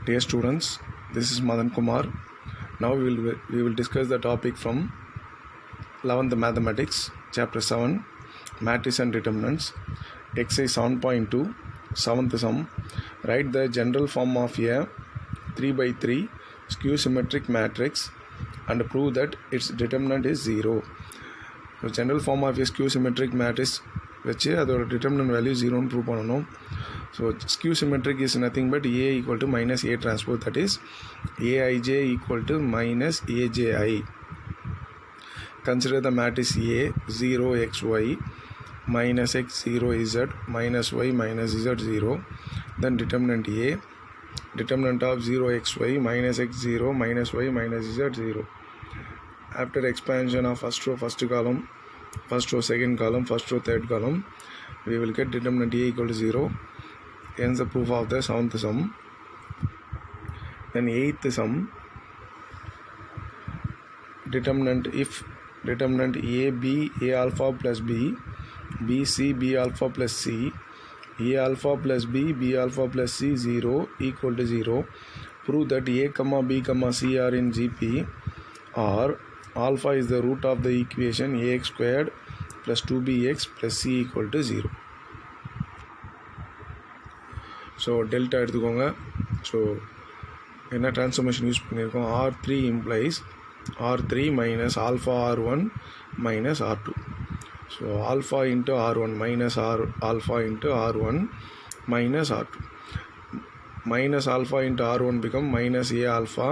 Dear students, this is Madan Kumar. Now we will discuss the topic from 11th Mathematics, Chapter 7, Matrices and Determinants, Exercise 7.2, 7th sum. Write the general form of a 3 by 3 skew symmetric matrix and prove that its determinant is 0. So, general form of a skew symmetric matrix வச்சு அதோட determinant value 0 prove பண்ணணும். So skew symmetric is nothing but A equal to minus A transpose, that is Aij equal to minus Abi. Consider the matrix A 0 xy minus x 0 z minus y minus z 0. Then determinant A, determinant of 0 xy minus x 0 minus y minus z 0. After expansion of first row first column, first row second column, first row third column, we will get determinant A equal to 0. Hence the proof of the 7th sum. Then 8th sum, determinant if determinant AB A alpha plus B, BC B alpha plus C, A alpha plus B B alpha plus C 0 equal to 0, prove that A comma B comma C are in GP, or alpha is the root of the equation ax squared plus 2bx plus c equal to 0. So delta எடுத்துக்கோங்க. So என்ன transformation use பண்ணியிருக்கோம், R3 implies R3 minus alpha R1 minus R2. So alpha into R1 minus alpha into R1 minus R2. Minus alpha into R1 become minus A alpha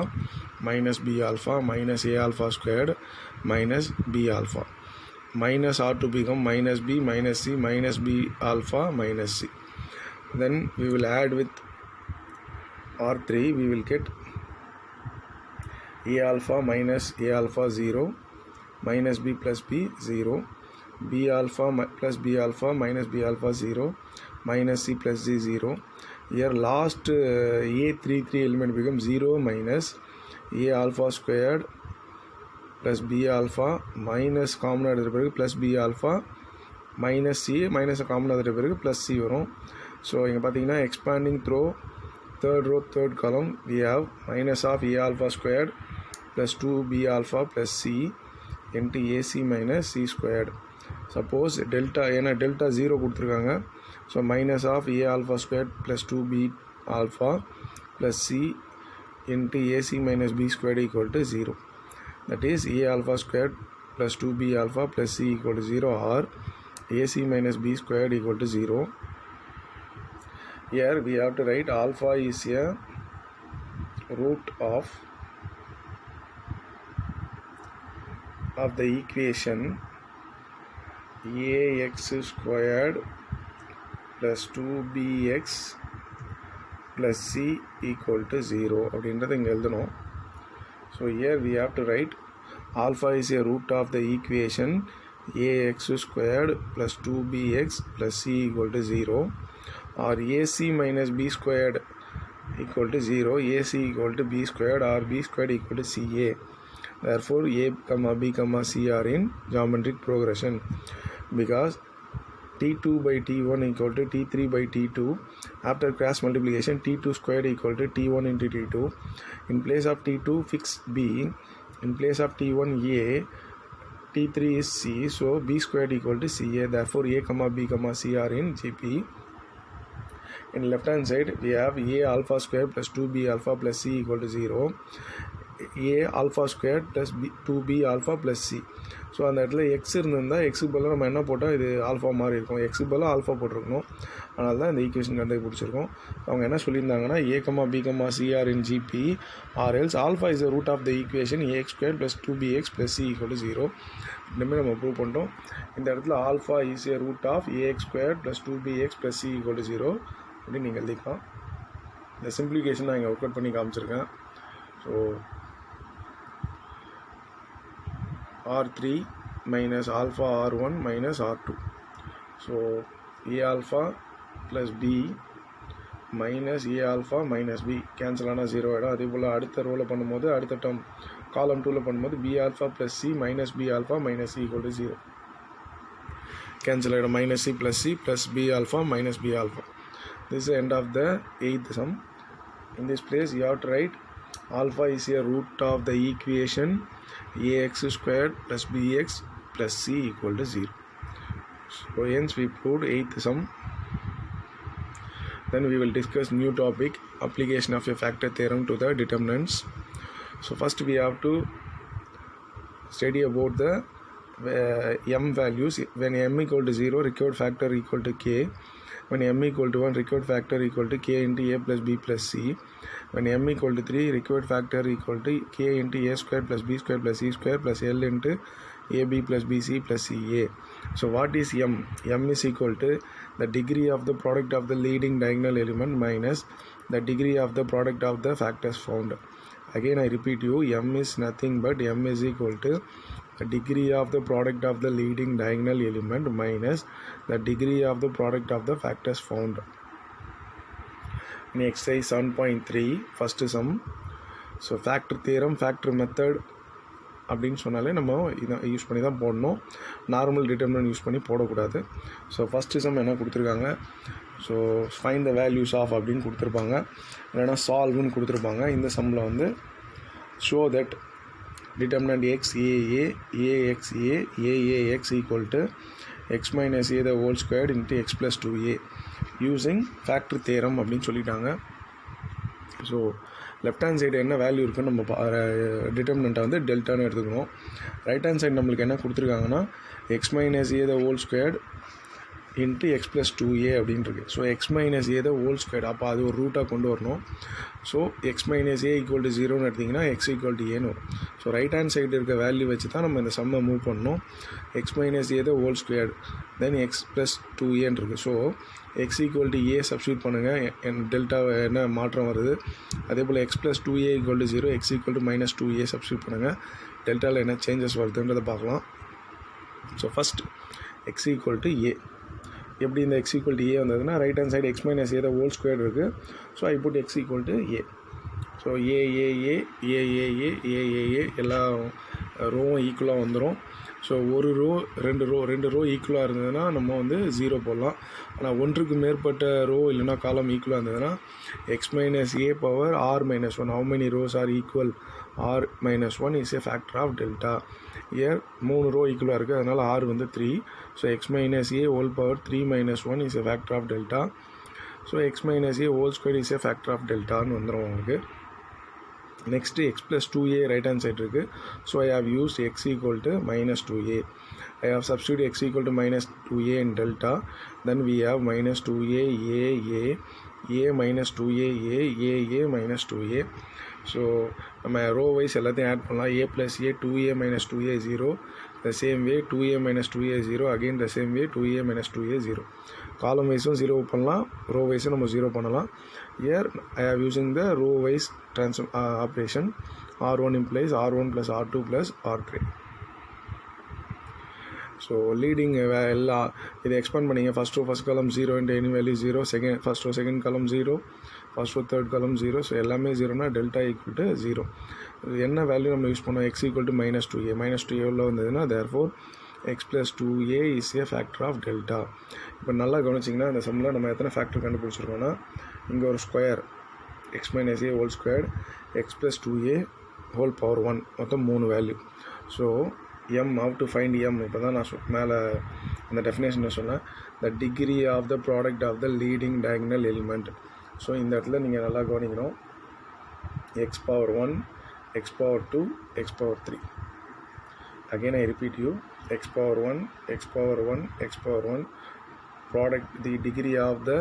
minus B alpha minus A alpha squared minus B alpha. Minus R2 become minus B minus C minus B alpha minus C. Then we will add with R3, we will get A alpha minus A alpha 0 minus B plus B 0, B alpha plus B alpha minus B alpha 0 minus C plus C 0. Here last A33 element becomes 0 minus A alpha squared plus B alpha minus common எடுத்த பிறகு plus B alpha minus C minus common எடுத்த பிறகு plus C வரும். So இங்கே பார்த்தீங்கன்னா expanding through third row third column we have minus of A alpha squared plus 2B alpha plus C into AC minus C squared. Suppose delta ஏன்னா delta 0 கொடுத்துருக்காங்க, so minus of A alpha squared plus 2B alpha plus C into AC minus B squared equal to 0. That is A alpha squared plus 2B alpha plus C equal to 0, or AC minus B squared equal to 0. Here we have to write alpha is a root of the equation ax squared plus 2bx plus c equal to 0 அப்படின்றது இங்கே எழுதணும். So here we have to write alpha is a root of the equation ax squared plus 2bx plus c equal to 0, or ac minus b squared equal to 0, ac equal to b squared, or b squared equal to ca. Therefore a comma b comma c are in geometric progression, because t2 by t1 equal to t3 by t2. After cross multiplication t2 squared equal to t1 into t2. In place of t2 fix b, in place of t1 a, t3 is c, so b squared equal to ca. Therefore a comma b comma c are in gp. In left hand side we have a alpha squared plus 2b alpha plus c equal to 0, a alpha squared plus 2b alpha plus c. So அந்த இடத்துல X இருந்திருந்தால் எக்ஸுக்கு பதிலாக நம்ம என்ன போட்டால் இது alpha மாதிரி இருக்கும், எக்ஸுக்கு பதிலாக ஆல்ஃபா போட்டிருக்கணும். அதனால தான் இந்த ஈக்குவேஷன் கண்டுபிடிச்சிருக்கோம். அவங்க என்ன சொல்லியிருந்தாங்கன்னா A comma B comma C are in GP or else alpha is the root of the equation A X square plus 2bx plus C equal to 0. இனிமேல் நம்ம ப்ரூவ் பண்ணிட்டோம். இந்த இடத்துல alpha is a root of A X square plus 2bx plus C equal to 0 அப்படின்னு நீங்கள் எழுதிக்கலாம். இந்த simplification நான் இங்கே ஒர்க் அவுட் பண்ணி காமிச்சிருக்கேன். So R3 minus alpha R1 minus R2. So A alpha plus B minus A alpha minus B cancel ஆனால் 0 ஆகிடும். அதே போல் அடுத்த ரோவில் பண்ணும்போது அடுத்த டேர்ம் காலம் 2ல் பண்ணும்போது B alpha plus C minus B alpha minus C equal to 0 cancel ஆகிடும். minus C plus B alpha minus B alpha. This is the end of the 8th sum. in this place you have to write alpha is a root of the equation ax squared plus bx plus c equal to 0. So hence we proved 8th sum. Then we will discuss new topic, application of a factor theorem to the determinants. So first we have to study about the m values. When m equal to 0, required factor equal to k. When m equal to 1, required factor equal to k into a plus b plus c. When m equal to 3, required factor equal to k into a square plus b square plus c square plus l into ab plus bc plus ca. So what is m? M is equal to the degree of the product of the leading diagonal element minus the degree of the product of the factors found. Again I repeat you, m is nothing but m is equal to the degree of the product of the leading diagonal element minus the degree of the product of the factors found. In exercise 7.3, first sum. So factor theorem, factor method அப்படின்னு சொன்னாலே நம்ம இதை use பண்ணி தான் போடணும், normal determinant use பண்ணி போடக்கூடாது. So first sum என்ன கொடுத்துருக்காங்க, so find the values of அப்படின்னு கொடுத்துருப்பாங்க, இல்லைனா சால்வ்னு கொடுத்துருப்பாங்க. இந்த சம்மில் வந்து show that determinant xaa axa aax equal to x minus a the whole squared into x plus 2a using factor theorem அப்படின்னு சொல்லிட்டாங்க. ஸோ லெஃப்ட் ஹேண்ட் சைடு என்ன வேல்யூ இருக்குன்னு நம்ம டிட்டர்மினண்ட்டை வந்து டெல்டான்னு எடுத்துக்கணும். ரைட் ஹேண்ட் சைடு நம்மளுக்கு என்ன கொடுத்துருக்காங்கன்னா X minus A the whole squared into X plus 2a அப்படின்ருக்கு. So X minus A the whole squared, அப்போ அது ஒரு ரூட்டாக கொண்டு வரணும். So X minus A equal to 0ன்னு எடுத்திங்கன்னா எக்ஸ் ஈக்குவல் டு ஏன்னு வரும். ஸோ ரைட் ஹேண்ட் சைடு இருக்க வேல்யூ வச்சு தான் நம்ம இந்த சம்மை மூவ் பண்ணணும். X minus A the whole squared then X plus 2aன்னு இருக்குது. So X equal to A substitute பண்ணுங்கள், டெல்டா என்ன மாற்றம் வருது. அதே போல் X plus 2a equal to 0, X equal to minus 2a substitute பண்ணுங்கள், டெல்டாவில் என்ன சேஞ்சஸ் வருதுன்றதை பார்க்கலாம். So first X equal to A. எப்படி இந்த எக்ஸ் ஈக்குவல் டு ஏ வந்ததுன்னா right hand side X minus A the whole square இருக்குது. So I put X equal to A. So A A A எல்லா ரோவும் ஈக்குவலாக வந்துடும். ஸோ ஒரு ரோ ரெண்டு ரோ ஈக்குவலாக இருந்ததுன்னா நம்ம வந்து 0 போடலாம். ஆனால் ஒன்றுக்கு மேற்பட்ட ரோ இல்லைனா காலம் ஈக்குவலாக இருந்ததுன்னா X minus A power R minus 1. How many rows are equal? R minus 1 is a factor of delta. Here 3 row ஈக்குவலாக இருக்குது, அதனால் ஆர் வந்து 3. So X minus A whole power 3 minus 1 is a factor of டெல்டா. So X minus A whole square is a factor of டெல்டான்னு வந்துடும் உங்களுக்கு. Next X plus 2a right hand side இருக்குது. So I have use x equal to minus 2a. I have substituted x equal to minus 2a in delta. Then we have minus 2a a minus 2a a minus 2a. So நம்ம row wise எல்லாத்தையும் add பண்ணலாம். a plus a 2a minus 2a 0. The same way 2a minus 2a 0. Again the same way 2a minus 2a 0. காலம் வைஸும் 0 பண்ணலாம், row வைஸும் நம்ம 0 பண்ணலாம். Here I am using the row wise operation. R1 implies R1 plus R2 plus R3. So leading எல்லா இதை expand பண்ணிங்க. First காலம் 0 into any value 0, second column 0, third காலம் 0. ஸோ எல்லாமே 0னா டெல்டா ஈக்குவல் டு 0. என்ன வேல்யூ நம்ம யூஸ் பண்ணோம்? X equal to minus 2a. Minus 2a உள்ள வந்ததுன்னா therefore x plus 2a is a factor of delta. இப்போ நல்லா கவனிச்சிங்கன்னா இந்த சம்மில் நம்ம எத்தனை ஃபேக்டர் கண்டுபிடிச்சிருக்கோன்னா, இங்கே ஒரு square X minus A whole square, X plus 2a whole power 1, மொத்தம் 3 value. So m, how to find m? இப்போ தான் நான் மேலே அந்த டெஃபினேஷனை சொன்னேன், the degree of the product of the leading diagonal element. So இந்த இடத்துல நீங்கள் நல்லா கவனிக்கணும். X power 1, x power 2, x power 3. Again I repeat you, x power 1, x power 1, x power 1, product the degree of the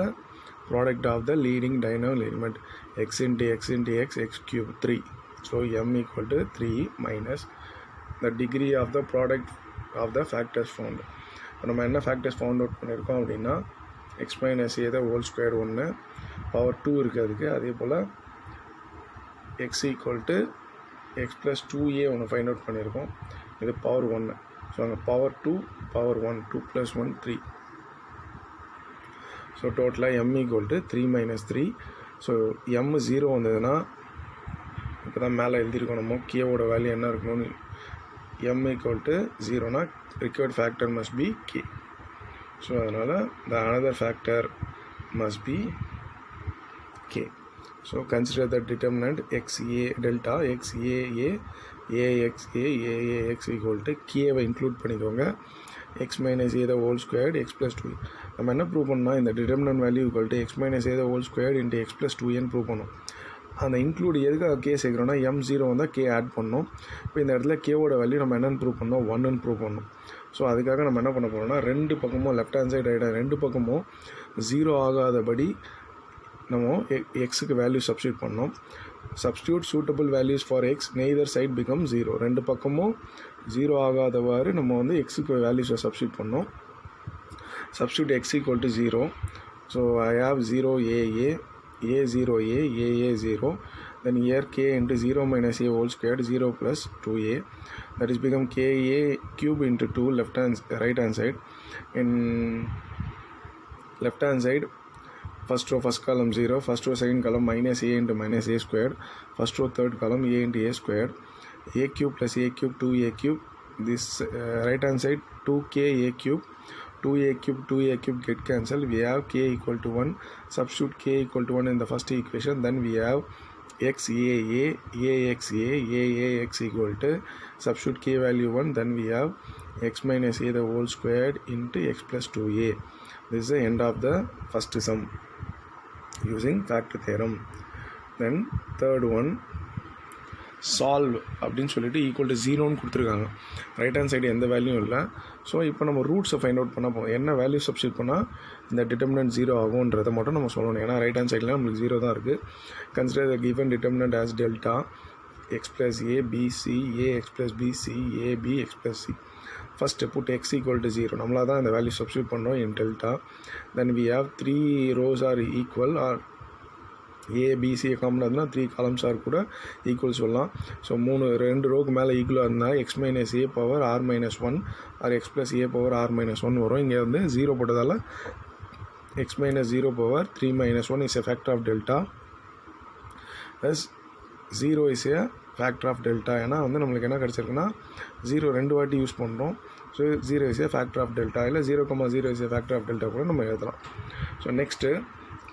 product of the leading diagonal element, x into x into x, x cube 3. So m equal to 3 minus the degree of the product of the factors found. நம்ம என்ன factors found out பண்ணியிருக்கோம் அப்படின்னா X minus A the whole square 1, power 2 இருக்குது அதுக்கு. அதே போல் X equal to X plus 2a ஒன்று find out பண்ணியிருக்கோம், இது பவர் 1. ஸோ அங்கே பவர் 2 பவர் 1, 2 + 1 3. ஸோ டோட்டலாக m equal to 3 minus 3. So m 0 வந்ததுன்னா இப்போ தான் மேலே எழுதியிருக்கோம் நம்ம கேவோட வேல்யூ என்ன இருக்கணும்னு. m equal to 0 required factor must be k. So அதனால் the another factor must be k. So consider the determinant XA delta XAA AXA AAX equal to கேவை இன்க்ளூட் பண்ணிக்கோங்க x minus a the whole squared x plus 2. நம்ம என்ன prove பண்ணோம், இந்த determinant value equal to x minus a the whole squared into x plus 2n prove பண்ணோம். அந்த include எதுக்காக K சேர்க்குறோன்னா M0 வந்தால் கே ஆட் பண்ணோம். இப்போ இந்த இடத்துல கேவோட வேல்யூ நம்ம என்னென்னு ப்ரூவ் பண்ணோம், 1ன்னு ப்ரூவ் பண்ணோம். ஸோ அதுக்காக நம்ம என்ன பண்ண போகிறோம்னா ரெண்டு பக்கமும் லெஃப்ட் ஹேண்ட் சைடு ரைட் ரெண்டு பக்கமும் 0 ஆகாதபடி நம்ம எக்ஸுக்கு வேல்யூ சப்ஸ்டியூட் பண்ணோம். Substitute suitable values for x neither side become 0. ரெண்டு பக்கமும் 0 ஆகாதவாறு நம்ம வந்து எக்ஸுக்கு வேல்யூஸை சப்ஸ்டியூட் பண்ணோம். Substitute x equal to 0. So I have 0 AA A0A AA0. Then here k into 0 minus a whole squared 0 plus 2a. That is become ka cube into 2 right hand side. In left hand side, first row first column 0, first row second column minus a into minus a squared, first row third column a into a squared, a cube plus a cube 2a cube. This right hand side 2k a cube, 2a cube get cancelled. We have k equal to 1. Substitute k equal to 1 in the first equation. Then we have XAA AXA AAX equal to substitute k value 1. Then we have x minus a the whole squared into x plus 2a. This is the end of the first sum using factor theorem. Then third one, solve அப்படின்னு சொல்லிட்டு equal to 0ன்னு கொடுத்துருக்காங்க. Right hand side எந்த வேல்யூவும் இல்லை. So இப்போ நம்ம ரூட்ஸை find out பண்ண போகிறோம். என்ன வேல்யூ சப்ஸ்டியூட் பண்ணால் இந்த டிட்டர்மினன்ட் 0 ஆகுன்றதை மட்டும் நம்ம சொல்லணும். ஏன்னா ரைட் ஹேண்ட் சைடில் நம்மளுக்கு 0 தான் இருக்குது. Consider the given determinant as delta x plus a b c a x plus b c a b x plus c. First put x equal to 0. நம்மளாக தான் இந்த வேல்யூ சப்ஸ்டியூட் பண்ணோம் in delta. Then we have 3 rows are equal or A B C காமனாக இருந்தால் 3 columns are கூட equal சொல்லலாம். So 2 ரோக்கு மேலே ஈக்குவலாக இருந்தால் X minus A power R minus 1 or X plus A power R minus 1 வரும். இங்கே வந்து 0 போட்டதால் X minus 0 power 3 minus 1 is a factor of delta. Plus 0 is a factor of delta. ஏன்னா வந்து நம்மளுக்கு என்ன கிடச்சிருக்குன்னா 0 2 வாட்டி யூஸ் பண்ணுறோம். So 0 is a factor of delta. இல்லை 0,0 is a factor of delta கூட நம்ம எழுதலாம். So next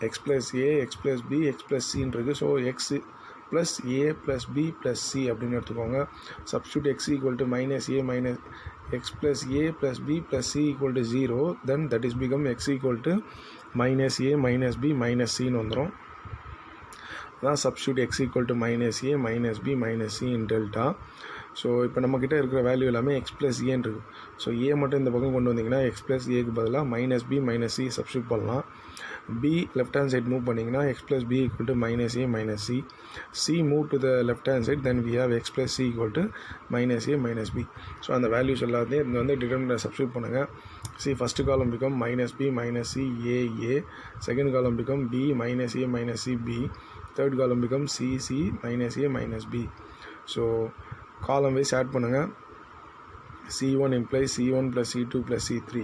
x plus a x plus b x plus c இருக்குது. So x plus a plus b plus c அப்படின்னு எடுத்துக்கோங்க. Substitute x equal to minus a minus x plus a plus b plus c equal to 0. then that is become x equal to minus a minus b minus c வந்துடும். அதான் substitute x equal to minus a minus b minus c in delta. So இப்போ நம்மக்கிட்ட இருக்கிற value எல்லாமே x plus a இருக்குது. So a மட்டும் இந்த பக்கம் கொண்டு வந்தீங்கன்னா x plus aக்கு பதிலாக minus b minus c substitute பண்ணலாம். b left hand side move பண்ணிங்கன்னா x plus b equal to minus a minus c. c move to the left hand side, then we have x plus c equal to minus a minus b. So அந்த values எல்லாத்தையும் இங்கே வந்து determinant substitute பண்ணுங்கள். c first column become minus b minus c a a, second column become b minus a minus c b, third column become c c minus a minus b. So column wise add பண்ணுங்கள். c1 implies c1 plus c2 plus c3.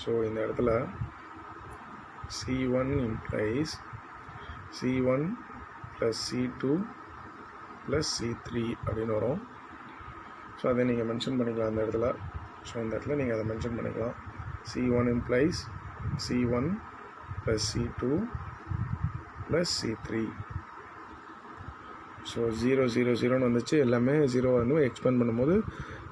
So இந்த இடத்துல c1 implies c1 plus c2 plus c3 அப்படின்னு வரும். So அதை நீங்கள் mention பண்ணிக்கலாம் அந்த இடத்துல. ஸோ இந்த இடத்துல நீங்கள் அதை மென்ஷன் பண்ணிக்கலாம். c1 implies c1 plus c2 plus c3. So 0 0 0ன்னு வந்துச்சு. எல்லாமே 0 வந்து எக்ஸ்பேண்ட் பண்ணும்போது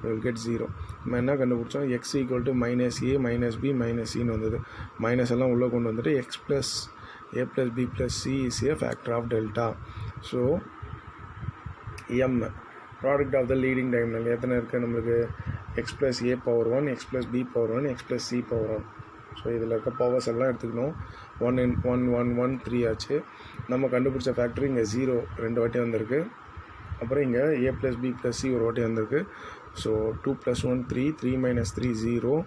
will get 0. நம்ம என்ன கண்டுபிடிச்சோம், x equal to minus a minus b minus cன்னு வந்தது. மைனஸ் எல்லாம் உள்ளே கொண்டு வந்துட்டு x plus a plus b plus c is a factor of delta. So m product of the leading diagonal எத்தனை இருக்குது நம்மளுக்கு, x plus a power 1 x plus b power 1 x plus c power 1. So இதில் இருக்க powers எல்லாம் எடுத்துக்கணும். 1 1 1 1 3 ஆச்சு. நம்ம கண்டுபிடிச்ச ஃபேக்டர் இங்கே 0 2 வாட்டி வந்திருக்கு. அப்புறம் இங்கே a plus b plus c ஒரு வாட்டி வந்திருக்கு. So 2 plus 1 3 3 minus 3 0.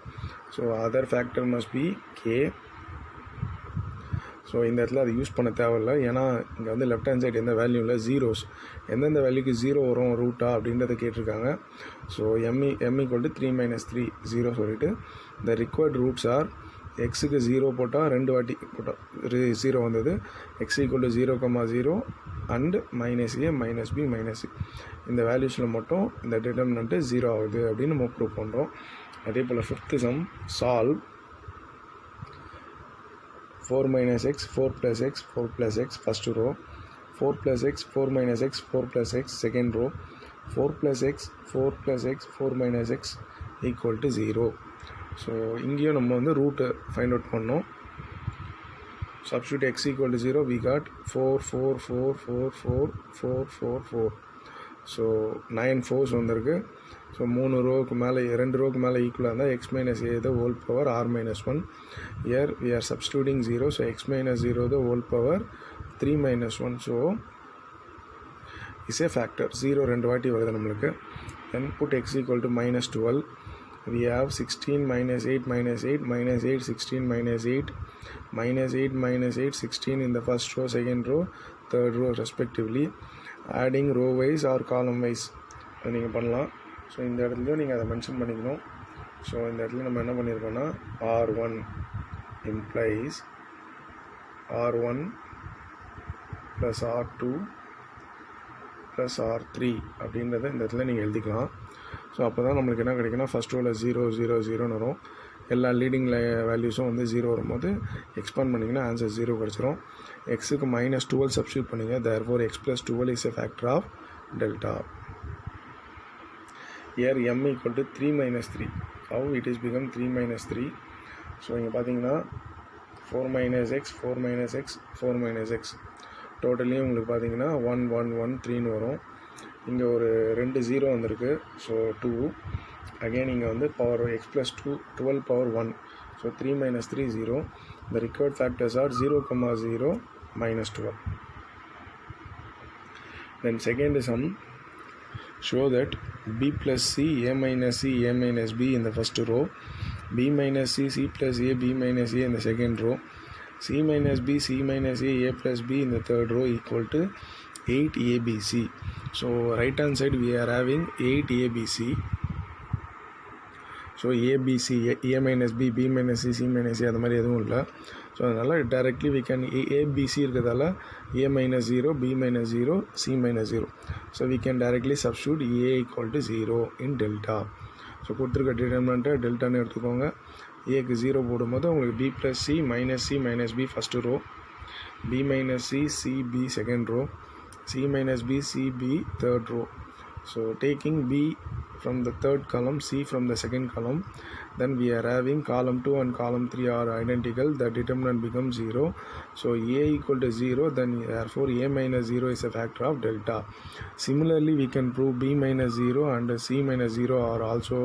So other factor must be k. So இந்த இடத்துல அது யூஸ் பண்ண தேவையில்லை. ஏன்னா இங்கே வந்து லெஃப்ட் ஹேண்ட் சைடு எந்த வேல்யூ இல்லை, ஜீரோஸ். எந்தெந்த வேல்யூக்கு 0 வரும் ரூட்டா அப்படின்றத கேட்டிருக்காங்க. So m equal to 3 minus 3 0 சொல்லிவிட்டு the required roots are எக்ஸுக்கு 0 போட்டால் 2 வாட்டி போட்டால் 0 வந்தது. x equal to 0,0 and minus a minus b minus c. இந்த வேல்யூஸில் மட்டும் இந்த டிட்டர்மினன்ட்டு 0 ஆகுது அப்படின்னு நம்ம ப்ரூவ் பண்ணுறோம். அதே போல் fifth sum solve 4 minus x, 4 plus x, 4 plus x, first row, 4 plus x, 4 minus x, 4 plus x, second row, 4 plus x, 4 plus x, 4 minus x equal to 0. So இங்கேயும் நம்ம வந்து ரூட்டு ஃபைண்ட் அவுட் பண்ணோம். substitute x equal to 0, we got 4, 4, 4, 4, 4, 4, 4, 4. So 9 4s வந்திருக்கு. So 3 ரோவுக்கு மேலே 2 ரோவுக்கு மேலே ஈக்குவலாக இருந்தால் x minus a the whole power r minus 1. Here we are substituting 0, so x minus 0 the whole power 3 minus 1. So is a factor. 0 2 வாட்டி வருது நம்மளுக்கு. Then put x equal to minus 12. We have 16 minus 8 minus 8 minus 8 16 minus 8 minus 8 minus 8 16 in the first row, second row, third row respectively. Adding row wise or column wise நீங்கள் பண்ணலாம். So இந்த இடத்துலையும் நீங்கள் அதை mention பண்ணிக்கணும். So இந்த இடத்துல நம்ம என்ன பண்ணியிருக்கோன்னா r1 implies r1 plus r2 plus r3 அப்படின்றத இந்த இடத்துல நீங்கள் எழுதிக்கலாம். ஸோ அப்போ தான் நம்மளுக்கு என்ன கிடைக்குன்னா ஃபஸ்ட் ரோவில் 0 0 0ன்னு வரும். எல்லா லீடிங் வேல்யூஸும் வந்து 0 வரும்போது எக்ஸ்பாண்ட் பண்ணிங்கன்னா ஆன்சர் 0 கிடச்சிரும். எக்ஸுக்கு minus 12 சப்ஸ்டியூட் பண்ணிங்க. therefore x plus 12 is a factor of delta. Here m equal to 3 minus 3. How it is become 3 minus 3? So இங்கே பார்த்தீங்கன்னா 4 minus x 4 minus x 4 minus x totally உங்களுக்கு பார்த்தீங்கன்னா 1 1 1 3ன்னு வரும். இங்கே ஒரு 2 0 வந்திருக்கு. ஸோ 2 அகெயின் இங்கே வந்து power x plus 2 12 power 1. So 3 minus 3 0. The required factors are 0, 0 minus 12. Then second sum, show that b plus c, a minus c, a minus b in the first row, b minus c, c plus a, b minus a in the second row, c minus b, c minus a plus b in the third row equal to 8 abc. So right hand side we are having 8 abc. So ABC A minus B, B minus C, C minus C அது மாதிரி எதுவும் இல்லை. So அதனால் directly we can A B C இருக்கிறதால A minus 0, B minus 0, C minus 0. So we can directly substitute A equal to 0 in delta. So கொடுத்துருக்க டிட்டர்மினண்ட்டை டெல்டான்னு எடுத்துக்கோங்க. ஏக்கு 0 போடும்போது உங்களுக்கு B plus C minus B first row, B minus C, C B second row, C minus B, C B third row. So taking B from the third column, C from the second column, then we are having column 2 and column 3 are identical. The determinant becomes 0. So A equal to 0, then therefore A minus 0 is a factor of delta. Similarly, we can prove B minus 0 and C minus 0 are also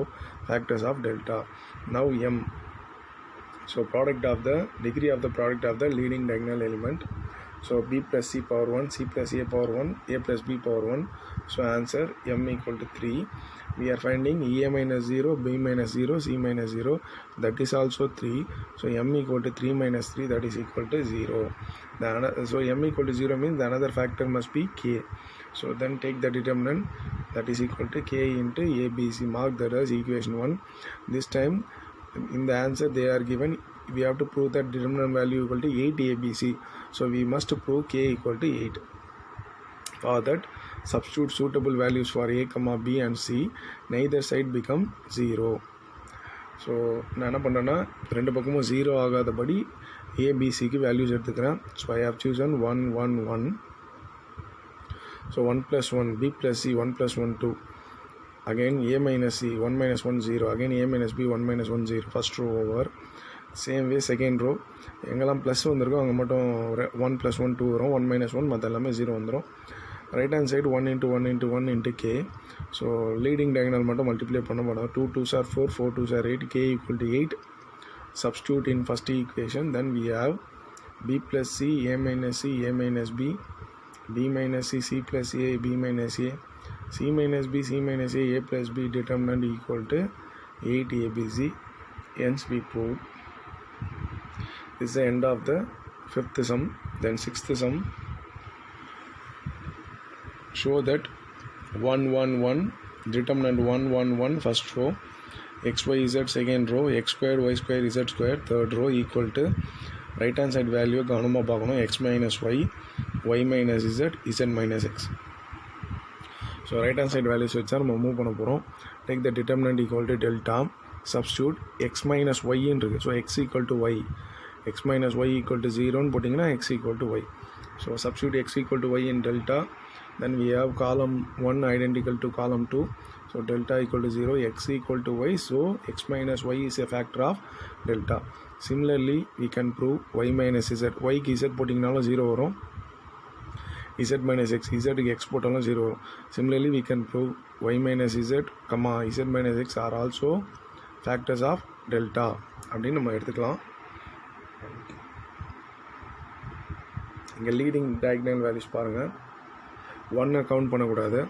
factors of delta. Now M. So product of the degree of the product of the leading diagonal element. So b plus c power 1, c plus a power 1, a plus b power 1. So answer m equal to 3. We are finding a minus 0, b minus 0, c minus 0. That is also 3. So m equal to 3 minus 3, that is equal to 0. So m equal to 0 means the another factor must be k. So then take the determinant, that is equal to k into abc. Mark that as equation 1. This time in the answer they are given, we have to prove that determinant value equal to 8 abc. So we must prove k equal to 8. For that, substitute suitable values for a, b and c. Neither side become 0. So நான் என்ன பண்ணுறேன்னா ரெண்டு பக்கமும் 0 ஆகாதபடி ஏபிசிக்கு values எடுத்துக்கிறேன். So I have chosen 1 1 1. So 1 plus 1, b plus c 1 plus 1 2. Again a minus c 1 minus 1 0. Again a minus b 1 minus 1 0. First row over. Same way second row எங்கெல்லாம் plus வந்திருக்கோ அங்கே மட்டும் 1 plus 1 2 வரும், 1 minus 1 மற்ற எல்லாமே 0 வந்துடும். Right hand side 1 into 1 into 1 into k. So leading diagonal மட்டும் multiply பண்ண மாட்டோம். 2 2s are 4, 4 2s are 8, k equal to 8. Substitute in first equation, then we have b plus c, a minus c, a minus b, b minus c, c plus a, b minus a, c minus b, c minus a plus b determinant equal to 8 abc. Hence we proved. This is the end of the fifth sum. Then sixth sum, show that 1 1 1 determinant 1 1 1 first row, x y z second row, x squared y squared z squared third row equal to right hand side value கவனமாக பார்க்கணும், x minus y, y minus z, z minus x. So right hand side values வச்சா நம்ம move பண்ண போகிறோம். Take the determinant equal to delta, substitute x minus y இருக்குது. So x equal to y. x minus y equal to 0 ன்னு போட்டிங்கன்னா x equal to y. So substitute x equal to y in delta. Then we have column 1 identical to column 2. So delta equal to 0, x equal to y. So x minus y is a factor of delta. Similarly, we can prove y minus z. Y க்கு z போட்டிங்கனாலும் 0 வரும். z minus x, z க்கு x போட்டாலும் 0 வரும். Similarly, we can prove y minus z, z minus x are also factors of delta. அப்படின்னு நம்ம எடுத்துக்கலாம். இங்கே leading diagonal values பாருங்கள். 1 கவுண்ட் பண்ணக்கூடாது.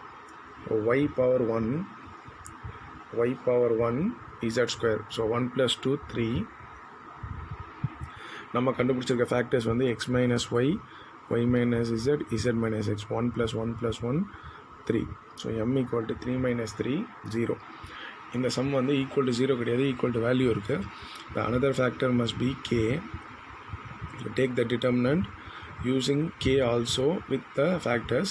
y power 1 z square. So 1 + 2 3. நம்ம கண்டுபிடிச்சிருக்க ஃபேக்டர்ஸ் வந்து x minus y, y minus z, z minus x. 1 + 1 + 1 3. So m equal to 3 minus 3 0. இந்த some வந்து ஈக்குவல் டு 0 கிடையாது, ஈக்குவல் டு வேல்யூ இருக்குது. The another factor must be k. So take the determinant using k also with the factors.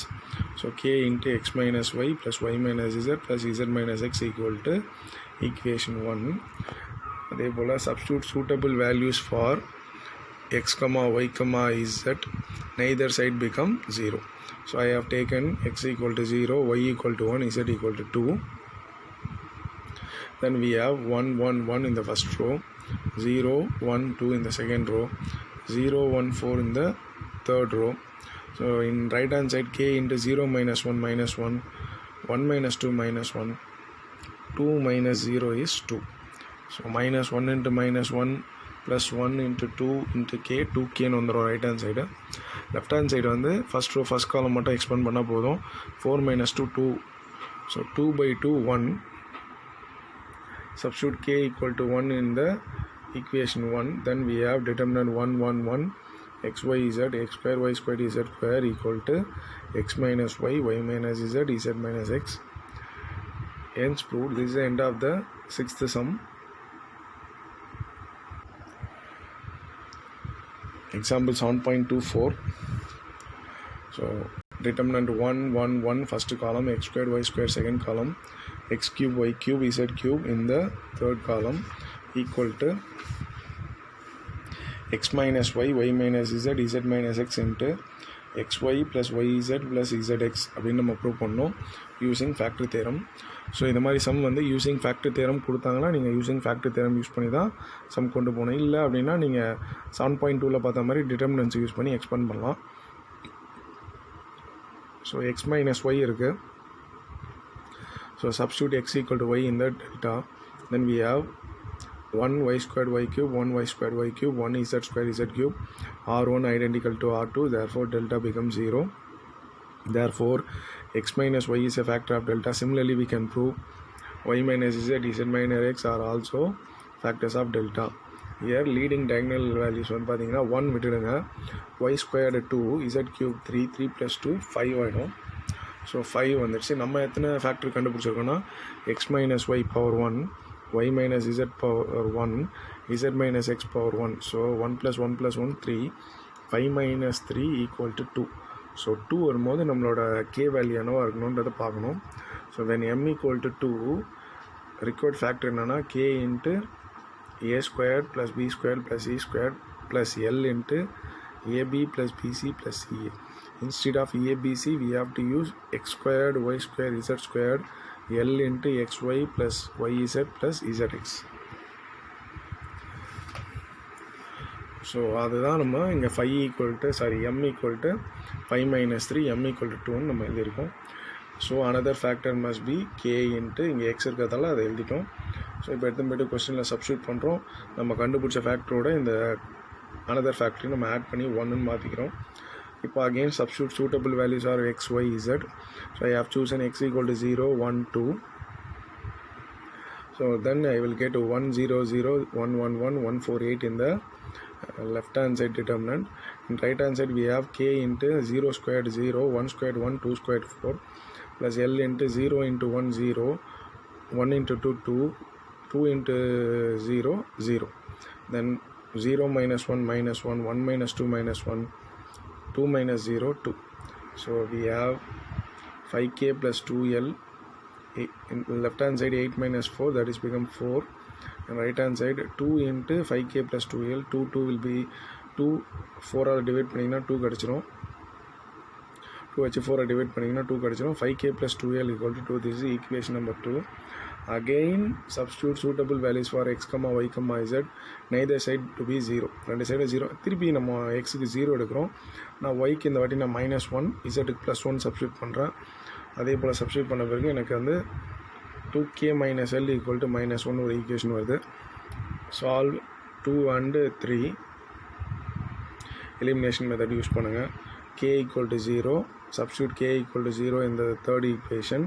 So k into x minus y plus y minus z plus z minus x equal to equation 1. அதே போல் substitute suitable values for x, y, z. Neither side become 0. So I have taken x equal to 0, y equal to 1, z equal to 2. Then we have 1 1 1 in the first row, 0 1 2 in the second row, 0 1 4 in the third row. So in right hand side, k into 0 minus 1 minus 1, 1 minus 2 minus 1, 2 minus 0 is 2. So minus 1 into minus 1 plus 1 into 2 into k, 2k ன்னு வந்துடும் right hand side. Left hand side வந்து first row first column மட்டும் expand பண்ணால் போதும். 4 minus 2 2. So 2 by 2 1. Substitute k equal to 1 in the equation 1. Then we have determinant 1 1 1 x y z, x square y squared z square equal to x minus y, y minus z, z minus x. Hence proved. This is the end of the sixth sum. Example 7.24. So determinant 1 1 1 first column, x squared y squared second column, x cube y cube z cube in the third column equal to x minus y, y minus z, z minus x into xy plus yz plus zx அப்படின்னு நம்ம prove பண்ணோம் using factor theorem. So இந்த மாதிரி some வந்து using factor theorem கொடுத்தாங்கன்னா நீங்கள் using factor theorem use பண்ணி தான் சம் கொண்டு போகணும். இல்லை அப்படின்னா நீங்கள் 7.2ல் பார்த்த மாதிரி டிட்டர்மினன்ஸ் யூஸ் பண்ணி எக்ஸ்பேண்ட் பண்ணலாம். ஸோ x minus y இருக்குது. So substitute x equal to y in the delta. Then we have 1 y squared y cube, 1 y squared y cube, 1 z squared z cube. R1 identical to R2. Therefore delta becomes 0. Therefore x minus y is a factor of delta. Similarly we can prove y minus z, z minus x are also factors of delta. Here leading diagonal values வந்து பார்த்தீங்கன்னா 1 விட்டுடுங்க. y squared 2, z cube 3, 3 plus 2 5 ஆகிடும். So 5 வந்துடுச்சு. நம்ம எத்தனை factor கண்டுபிடிச்சிருக்கோன்னா x minus y power 1, y minus z power 1, z minus x power 1. So 1 plus 1 plus 1 3, 5 minus 3 equal to 2. So 2 வரும்போது நம்மளோட k value என்னவா இருக்கணுன்றதை பார்க்கணும். So when m equal to 2, required factor என்னன்னா k into a squared plus b squared plus c squared plus l into ab plus bc plus ca. Instead of ABC, we have to use x squared, y squared, z squared, L into xy plus yz plus zx. So அதுதான் நம்ம இங்கே 5 equal to m equal to 5 minus 3, m equal to 2 நம்ம எழுதியிருக்கோம். So another factor must be k into இங்கே x இருக்கிறதால அதை எழுதிட்டோம். So இப்போ எடுத்து போய்ட்டு கொஸ்டினில் சப்ஸ்டியூட் பண்ணுறோம். நம்ம கண்டுபிடிச்ச ஃபேக்டரோட இந்த another factor நம்ம ஆட் பண்ணி 1ன்னு மாற்றிக்கிறோம். இப்போ again substitute suitable values are x, y, z. So I have chosen x equal to 0, 1, 2. So then I will get 1, 0, 0, 1, 1, 1, 1, 4, 8 in the left hand side determinant. In right hand side we have k into 0 squared 0, 1 squared 1, 2 squared 4 plus L into 0 into 1, 0, 1 into 2, 2, 2 into 0, 0. Then 0 minus 1 minus 1, 1 minus 2 minus 1, 2 minus 0, 2. So we have 5k plus 2l. In left hand side 8 minus 4, that is become 4. and right hand side 2 into 5k plus 2l, 2 will be 2, 4 all divide பண்ணிங்கன்னா 2 கிடச்சிரும். 2 வச்சு 4 divide பண்ணிங்கன்னா 2 கிடச்சிரும். 5k plus 2l equal to 2. This is equation number 2. Again substitute suitable values for x, y, z, neither side to be 0. ரெண்டு side 0. திருப்பி நம்ம எக்ஸுக்கு 0 எடுக்கிறோம். நான் ஒய்க்கு இந்த வாட்டி நான் -1, இசட்டுக்கு +1 சப்ஸ்டியூட் பண்ணுறேன். அதே போல் சப்ஸ்டியூட் பண்ண பிறகு எனக்கு வந்து 2k minus l equal to -1 ஒரு ஈக்குவேஷன் வருது. Solve 2 and 3 elimination method use பண்ணுங்கள். k equal to 0, substitute k equal to 0 in the third equation,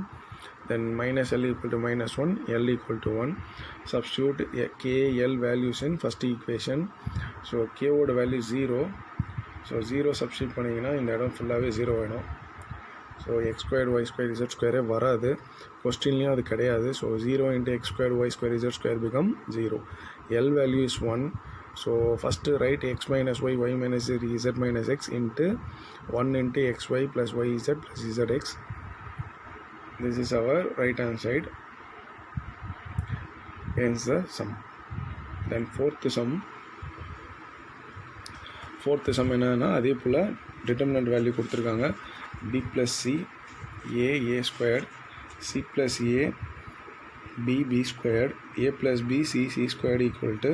then minus l equal to -1, l equal to 1. Substitute k, l values in first equation. So k ஓட value 0, so 0 substitute பண்ணிங்கன்னா இந்த இடம் ஃபுல்லாகவே 0 வேணும். So x squared y squared z square வராது, கொஸ்டின்லேயும் அது கிடையாது. So 0 into x squared y squared z square become 0. l value is 1. So first write x minus y, y minus z, z minus x into 1 into xy plus yz plus zx. This is our right hand side. Hence the sum. Then fourth sum என்னன்னா அதே போல் determinant value கொடுத்துருக்காங்க. b plus c, a squared, c plus a, b squared, a plus b, c squared equal to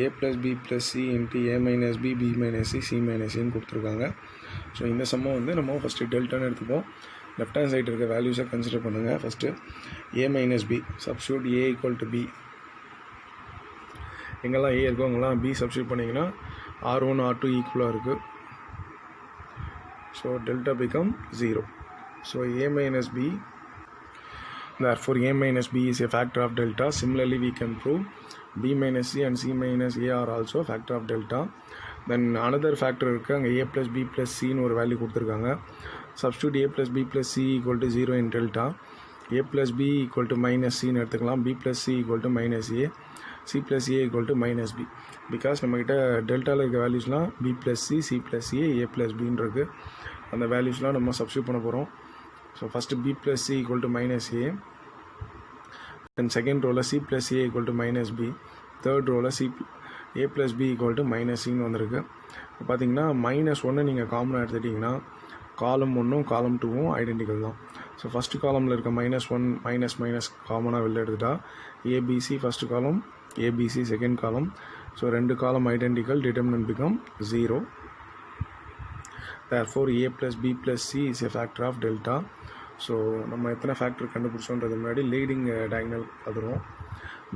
a plus b plus c into a minus b, b minus c, c minus a கொடுத்துருக்காங்க. So இந்த சம்மை வந்து நம்ம first டெல்டான்னு எடுத்துப்போம். Left hand side இருக்க வேல்யூஸை consider பண்ணுங்கள். First a minus b, substitute a equal to b. எங்கெல்லாம் a இருக்கோ அங்கெல்லாம் b சப்ஸ்டியூட் பண்ணிங்கன்னா r1 r2 ஈக்குவலாக இருக்குது. So delta become 0. So a minus b, therefore a minus b is a factor of delta. Similarly we can prove b minus c and c minus a are also factor of delta. Then another factor இருக்குது, அங்கே a plus b plus c ன்னு ஒரு value கொடுத்துருக்காங்க. substitute a plus b plus c equal to 0 in delta. a plus b equal to minus c ன்னு எடுத்துக்கலாம். b plus c equal to minus a, c plus a equal to minus b. Because நம்மக்கிட்ட டெல்டாவில் இருக்க வேல்யூஸ்லாம் b plus c, c plus a plus bன்னு இருக்குது. அந்த வேல்யூஸ்லாம் நம்ம substitute பண்ண போகிறோம். So first b plus c equal to minus a, then second row c plus a equal to minus b, third row a plus b equal to minus c ன்னு வந்திருக்கு. இப்போ பார்த்தீங்கன்னா -1 நீங்கள் காமனாக எடுத்துட்டிங்கன்னா காலம் 1ம் காலம் 2ம் ஐடென்டிக்கல் தான். ஸோ ஃபஸ்ட்டு காலமில் இருக்க -1 மைனஸ் காமனாக வெளில எடுத்துட்டா ஏபிசி ஃபஸ்ட்டு காலம், ஏபிசி செகண்ட் காலம். ஸோ ரெண்டு காலம் identical, determinant become 0. therefore a plus b plus c is a factor of delta. So நம்ம எத்தனை ஃபேக்டர் கண்டுபிடிச்சோன்றது முன்னாடி லீடிங் டயகனல் பார்த்துருவோம்.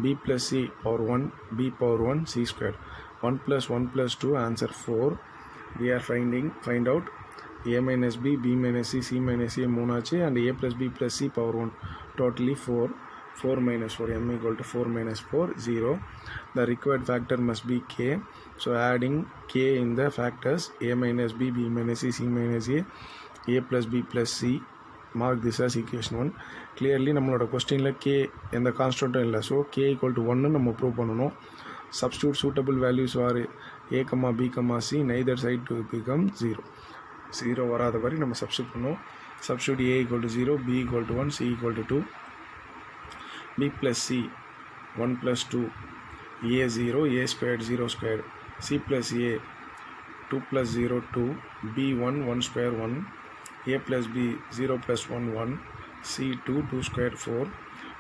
b plus c power 1, b power 1 c squared, 1 plus 1 plus 2 answer 4. we are find out a minus b, b minus c, c minus a 3 ஆச்சு, and a plus b plus c power 1, totally 4. 4 minus 4, m equal to 4 minus 4, 0. The required factor must be k. So adding k in the factors a minus b, b minus c, c minus a plus b plus c. Mark this as equation 1. Clearly நம்மளோட கொஸ்டினில் k எந்த கான்ஸ்டன்ட்டும் இல்லை. So k equal to 1 நம்ம prove பண்ணணும். substitute suitable values are a, b, c, neither side to become 0. 0 வராத வரை நம்ம substitute பண்ணோம். substitute a equal to 0, b equal to 1, c equal to 2, b plus c 1 plus 2, a 0, a squared 0 squared, c plus a 2 plus 0 2, b 1 1 square 1, a plus b 0 plus 1 1, c 2 2 square 4.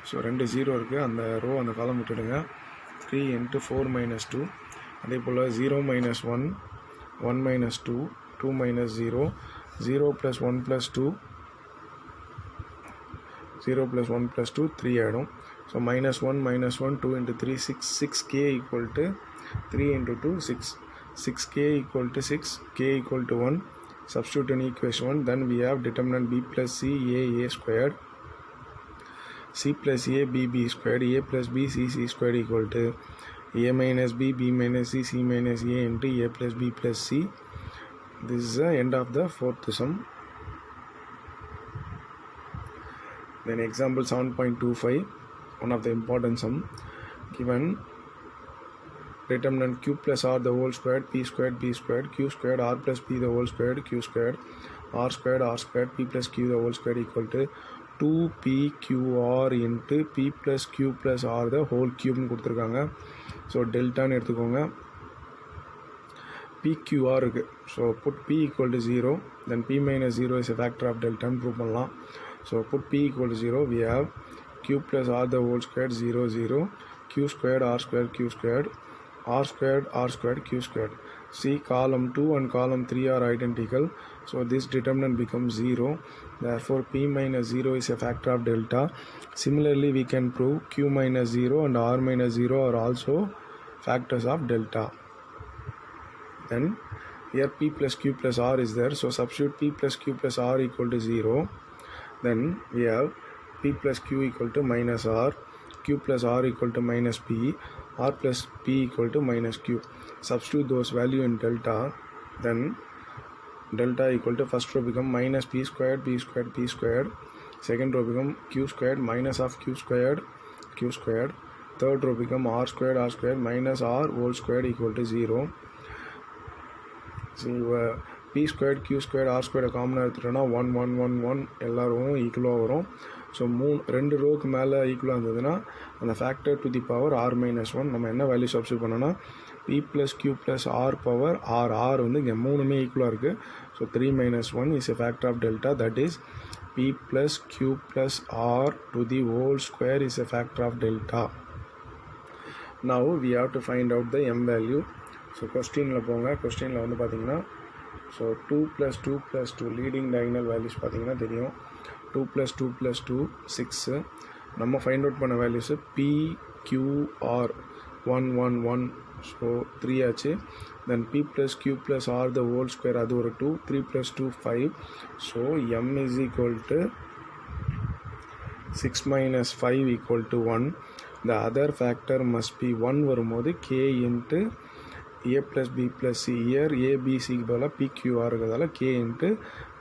So ரெண்டு 0 இருக்குது, அந்த row அந்த காலம் விட்டுடுங்க. 3 into 4 minus 2. அதே போல் 0 minus 1, 1 minus 2, 2 minus 0, 0 plus 1 plus 2, 0 plus 1 plus 2, 3 ஆகிடும். So -1, 2 into 3, 6, 6k equal to 3 into 2, 6. 6k equal to 6, k equal to 1. Substitute in equation 1. Then we have determinant b plus c, a squared, c plus a, b squared, a plus b, c squared equal to a minus b, b minus c, c minus a into a plus b plus c. This is the end of the fourth sum. Then example 7.25, one of the important sum. Given determinant q plus r the whole squared, p squared, b squared, q squared, r plus p the whole squared, q squared, r squared, p plus q the whole squared equal to 2PQR into P plus Q plus R the whole cubeன்னு கொடுத்துருக்காங்க. So டெல்டான்னு எடுத்துக்கோங்க. PQR இருக்குது. So put P equal to 0, then P minus 0 is a factor of delta ன்னு prove பண்ணலாம். So put P equal to 0, we have Q plus R the whole squared 0 0, Q squared R squared Q squared, R squared R squared Q squared. See, column 2 and column 3 are identical, so this determinant becomes 0. Therefore P minus 0 is a factor of delta. Similarly, we can prove Q minus 0 and R minus 0 are also factors of delta. Then here P plus Q plus R is there, so substitute P plus Q plus R equal to 0. Then we have P plus Q equal to minus R, Q plus R equal to minus P, R plus P equal to minus Q. Substitute those value in delta, then delta equal to first row become minus P squared P squared P squared, second row become Q squared minus of Q squared Q squared, third row become R squared minus R whole squared equal to 0. So P squared Q squared R squared காமனாக எடுத்துட்டோன்னா 1 1 1 1 எல்லாரும் ஈக்குவலாக வரும். So ரெண்டு ரோக்கு மேலே ஈக்குவலாக இருந்ததுன்னா அந்த factor to the power R minus 1 நம்ம என்ன வேல்யூ சப்ஸ்டியூட் பண்ணோன்னா P plus Q plus R power R வந்து இங்கே மூணுமே ஈக்குவலாக இருக்குது. So 3 minus 1 is a factor of delta, that is P plus Q plus R to the whole square is a factor of delta. Now we have to find out the M value. So கொஸ்டினில் போங்க. கொஸ்டினில் வந்து பார்த்தீங்கன்னா so 2 plus 2 plus 2 leading diagonal values பார்த்தீங்கன்னா தெரியும். 2 plus 2 plus 2 6. நம்ம find out பண்ண values PQR 1 1 1, so 3 ஆச்சு. தென் P plus Q plus R the whole square அது ஒரு 2, 3 plus 2 5. So M is equal to 6 minus 5 equal to 1. The other factor must be 1 வரும்போது K into A plus B plus C. Here A B C க்கு பதிலாக PQR இருக்கிறதால K into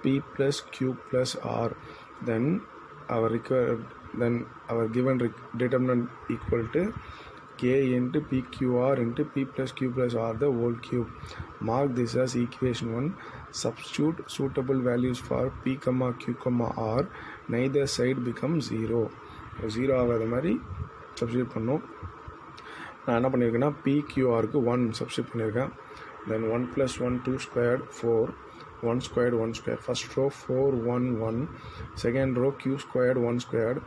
P plus Q plus R. Then our given determinant equal to K into PQR into P plus Q plus R the whole cube. Mark this as equation 1. Substitute suitable values for P comma Q comma R. Neither side becomes 0. 0 ஆகாத மாதிரி substitute பண்ணோம். நான் என்ன பண்ணியிருக்கேன்னா PQRக்கு 1 substitute பண்ணியிருக்கேன். தென் 1 plus 1 2 squared 4, 1 squared 1 squared. First row 4 1 1, second row Q squared 1 squared,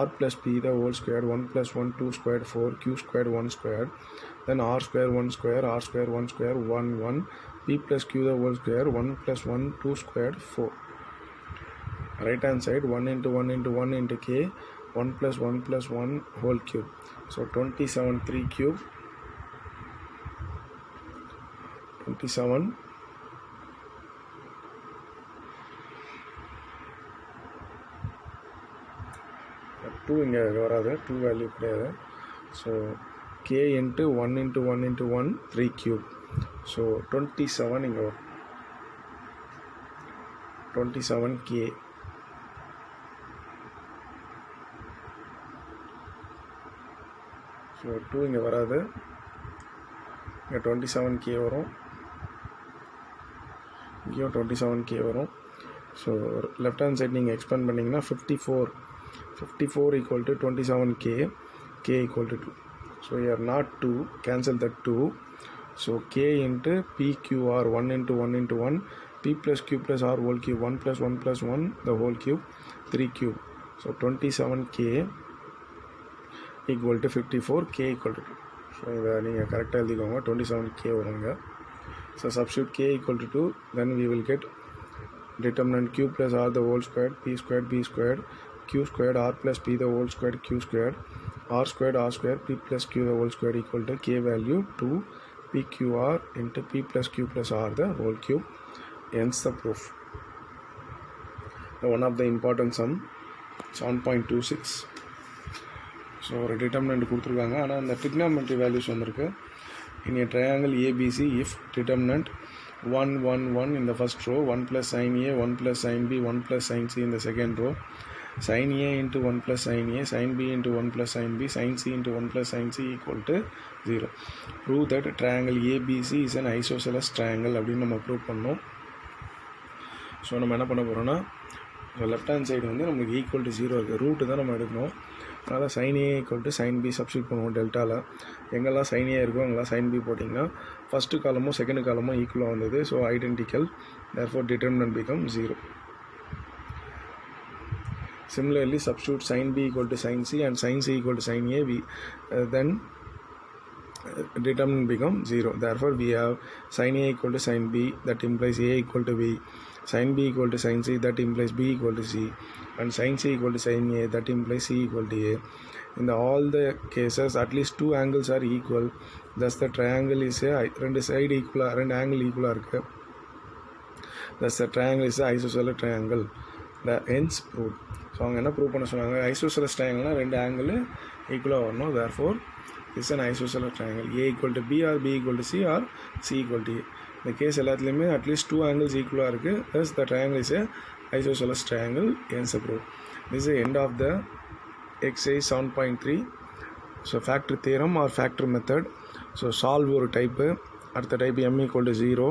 R plus P the whole squared, 1 plus 1 2 squared 4, Q squared 1 squared, then R squared 1 square, R squared 1 square 1 1, P plus Q the whole square, 1 plus 1 2 squared 4. Right hand side 1 into 1 into 1 into K, 1 plus 1 plus 1 whole cube. So 27 3 cube, 27 2 இங்கே வராது, 2 value கிடையாது. So K into 1 into 1 into 1 3 cube. So 27 இங்கே வரும். 27K. So 2 இங்கே வராது, இங்கே 27K வரும், இங்கேயும் 27K வரும். ஸோ லெஃப்ட் ஹேண்ட் சைட் நீங்கள் எக்ஸ்பேண்ட் பண்ணிங்கன்னா 54 equal to 27K, K equal to 2. So here not 2, cancel that 2. So K into PQR 1 into 1 into 1, P plus Q plus R whole cube, 1 plus 1 plus 1 the whole cube, 3 cube. So 27K equal to 54, K equal to 2. So இதை நீங்கள் கரெக்டாக எழுதிக்கோங்க. 27K வருங்க. So substitute K equal to 2, then we will get determinant Q plus R the whole squared, P squared B squared, Q squared R plus P the whole squared Q squared, R squared P plus Q the whole squared equal to K value 2 PQR into P plus Q plus R the whole cube. Hence the proof. One of the important sum 7.26. So ஒரு determinant கொடுத்துருக்காங்க, ஆனால் அந்த trigonometry values வந்திருக்கு. In a triangle ABC, if determinant 1 1 1 in the first row, 1 plus sin A, 1 plus sin B, 1 plus sin C in the second row, sin A into 1 plus sin A, sin B into 1 plus sin B, sin C into 1 plus sin C equal to 0. Prove that triangle ABC is an isosceles triangle அப்படின்னு நம்ம prove பண்ணோம். So நம்ம என்ன பண்ண போகிறோம்னா so left hand side வந்து நமக்கு equal to 0 இருக்குது, ரூட்டு தான் நம்ம எடுக்கணும். அதனால் sin A equal to sin B substitute பண்ணுவோம் டெல்டாவில். எங்கெல்லாம் sin A இருக்கோ அங்கெல்லாம் sin B போட்டிங்கன்னா ஃபஸ்ட்டு காலமும் செகண்ட் காலமும் ஈக்குவலாக வந்தது. So identical, therefore determinant become 0. Similarly, substitute sin B equal to sin C and sin C equal to sin A, then determinant become 0. Therefore, we have sin A equal to sin B, that implies A equal to B. Sin B equal to sin C, that implies B equal to C. And sin C equal to sin A, that implies C equal to A. In all the cases, at least two angles are equal. Thus, the triangle is a ரெண்டு side equal, ரெண்டு angle equal இருக்குது. Thus, the triangle is a isosceles triangle. The hence proved. So அவங்க என்ன prove பண்ண சொன்னாங்க, isosceles ட்ரையாங்கிள்னால் ரெண்டு angle ஈக்குவலாக வரணும். Therefore is an isosceles triangle. A equal to B or B equal to C or C equal to A. இந்த case எல்லாத்துலேயுமே at least two angles ஈக்குவலாக இருக்குது. Plus the triangle is a isosceles triangle. Hence prove. This is end of the exercise 7.3. So factor theorem or factor method. So solve ஒரு type, அடுத்த type m equal to 0,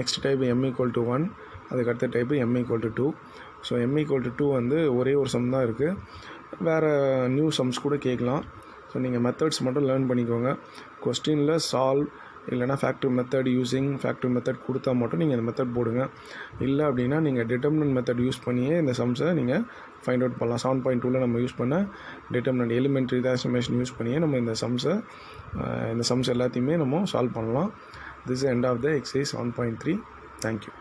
next type m equal to 1, அதுக்கு அடுத்த type m equal to 2. So m equal to 2 வந்து ஒரே ஒரு some தான் இருக்குது, வேறு நியூ சம்ஸ் கூட கேட்கலாம். ஸோ நீங்கள் மெத்தட்ஸ் மட்டும் லேர்ன் பண்ணிக்கோங்க. கொஸ்டினில் சால்வ் இல்லைனா factor method using factor method கொடுத்தா மட்டும் நீங்கள் இந்த மெத்தட் போடுங்க. இல்லை அப்படின்னா நீங்கள் டிட்டர்மினன்ட் மெத்தட் யூஸ் பண்ணியே இந்த சம்ஸை நீங்கள் ஃபைண்ட் அவுட் பண்ணலாம். 7.2ல் நம்ம யூஸ் பண்ண டிட்டர்மினன்ட் எலிமெண்ட்ரி ட்ரான்ஸ்ஃபர்மேஷன் யூஸ் பண்ணியே நம்ம இந்த சம்ஸ் எல்லாத்தையுமே நம்ம சால்வ் பண்ணலாம். This is end of the exercise 7.3. Thank you.